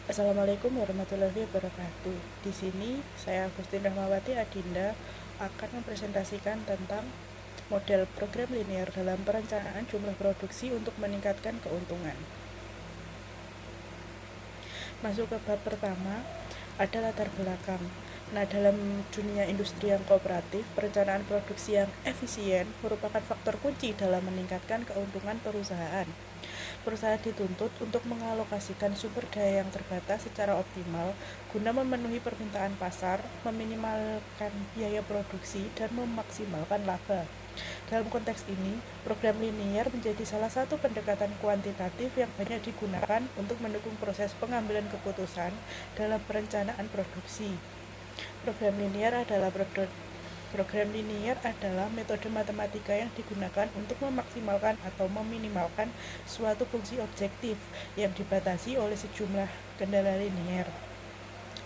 Assalamualaikum warahmatullahi wabarakatuh. Di sini saya Agustin Rahmawati Adinda akan mempresentasikan tentang model program linear dalam perencanaan jumlah produksi untuk meningkatkan keuntungan. Masuk ke bab pertama, ada latar belakang. Nah, dalam dunia industri yang kooperatif, perencanaan produksi yang efisien merupakan faktor kunci dalam meningkatkan keuntungan perusahaan. Perusahaan dituntut untuk mengalokasikan sumber daya yang terbatas secara optimal guna memenuhi permintaan pasar, meminimalkan biaya produksi, dan memaksimalkan laba. Dalam konteks ini, program linier menjadi salah satu pendekatan kuantitatif yang banyak digunakan untuk mendukung proses pengambilan keputusan dalam perencanaan produksi. Program linier adalah metode matematika yang digunakan untuk memaksimalkan atau meminimalkan suatu fungsi objektif yang dibatasi oleh sejumlah kendala linier.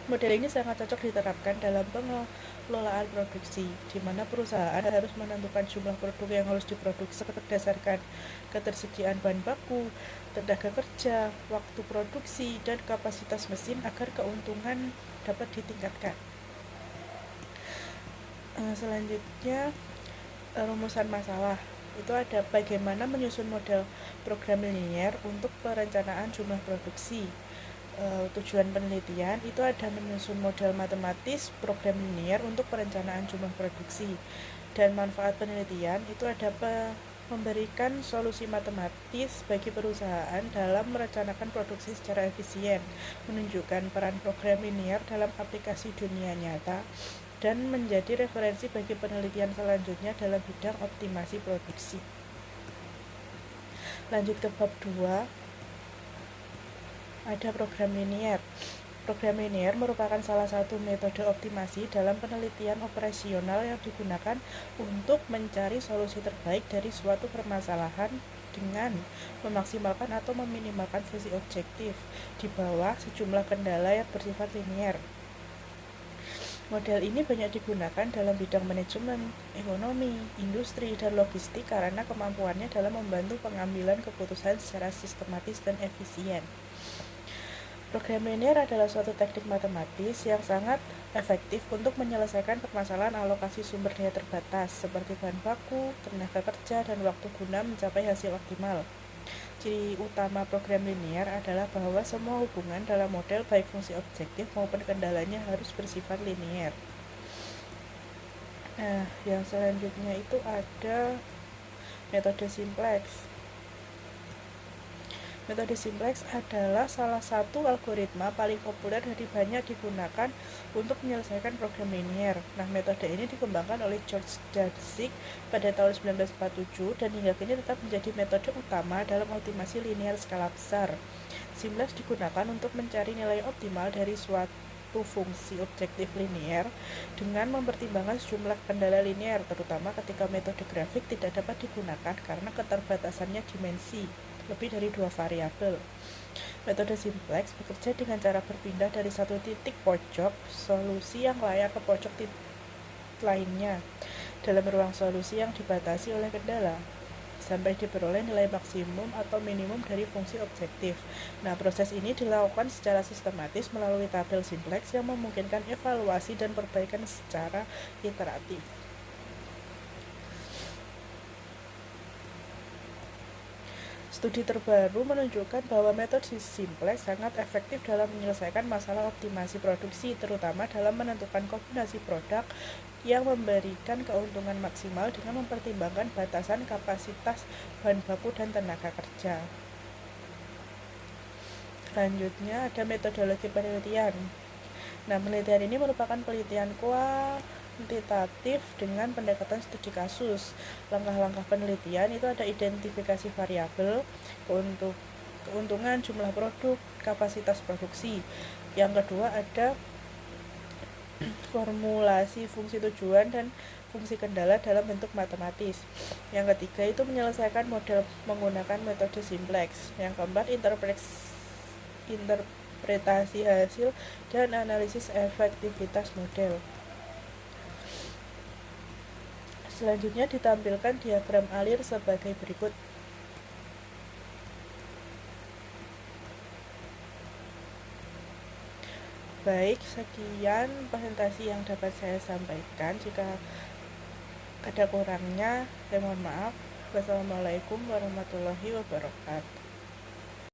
Model ini sangat cocok diterapkan dalam pengelolaan produksi, di mana perusahaan harus menentukan jumlah produk yang harus diproduksi berdasarkan ketersediaan bahan baku, tenaga kerja, waktu produksi, dan kapasitas mesin agar keuntungan dapat ditingkatkan. Selanjutnya, rumusan masalah itu ada bagaimana menyusun model program linier untuk perencanaan jumlah produksi. Tujuan penelitian itu ada menyusun model matematis program linier untuk perencanaan jumlah produksi, dan manfaat penelitian itu ada memberikan solusi matematis bagi perusahaan dalam merencanakan produksi secara efisien, menunjukkan peran program linier dalam aplikasi dunia nyata, dan menjadi referensi bagi penelitian selanjutnya dalam bidang optimasi produksi. Lanjut ke bab 2, ada program linier. Program linier merupakan salah satu metode optimasi dalam penelitian operasional yang digunakan untuk mencari solusi terbaik dari suatu permasalahan dengan memaksimalkan atau meminimalkan fungsi objektif di bawah sejumlah kendala yang bersifat linier. Model ini banyak digunakan dalam bidang manajemen, ekonomi, industri, dan logistik karena kemampuannya dalam membantu pengambilan keputusan secara sistematis dan efisien. Program linier adalah suatu teknik matematis yang sangat efektif untuk menyelesaikan permasalahan alokasi sumber daya terbatas seperti bahan baku, tenaga kerja, dan waktu guna mencapai hasil optimal. Ciri utama program linier adalah bahwa semua hubungan dalam model baik fungsi objektif maupun kendalanya harus bersifat linier. Nah, yang selanjutnya itu ada metode simplex. Metode simplex adalah salah satu algoritma paling populer dan banyak digunakan untuk menyelesaikan program linier. Nah, metode ini dikembangkan oleh George Dantzig pada tahun 1947 dan hingga kini tetap menjadi metode utama dalam optimasi linier skala besar. Simplex digunakan untuk mencari nilai optimal dari suatu fungsi objektif linier dengan mempertimbangkan sejumlah kendala linier, terutama ketika metode grafik tidak dapat digunakan karena keterbatasannya dimensi lebih dari 2 variabel. Metode simplex bekerja dengan cara berpindah dari satu titik pojok solusi yang layak ke pojok titik lainnya dalam ruang solusi yang dibatasi oleh kendala sampai diperoleh nilai maksimum atau minimum dari fungsi objektif. Nah, proses ini dilakukan secara sistematis melalui tabel simplex yang memungkinkan evaluasi dan perbaikan secara iteratif. Studi terbaru menunjukkan bahwa metode simplex sangat efektif dalam menyelesaikan masalah optimasi produksi, terutama dalam menentukan kombinasi produk yang memberikan keuntungan maksimal dengan mempertimbangkan batasan kapasitas bahan baku dan tenaga kerja. Selanjutnya ada metodologi penelitian. Nah, penelitian ini merupakan penelitian kuantitatif dengan pendekatan studi kasus. Langkah-langkah penelitian itu ada identifikasi variabel, keuntungan, jumlah produk, kapasitas produksi. Yang kedua ada formulasi fungsi tujuan dan fungsi kendala dalam bentuk matematis. Yang ketiga itu menyelesaikan model menggunakan metode simplex. Yang keempat interpretasi hasil dan analisis efektivitas model. Selanjutnya ditampilkan diagram alir sebagai berikut. Baik, sekian presentasi yang dapat saya sampaikan. Jika ada kurangnya, saya mohon maaf. Wassalamualaikum warahmatullahi wabarakatuh.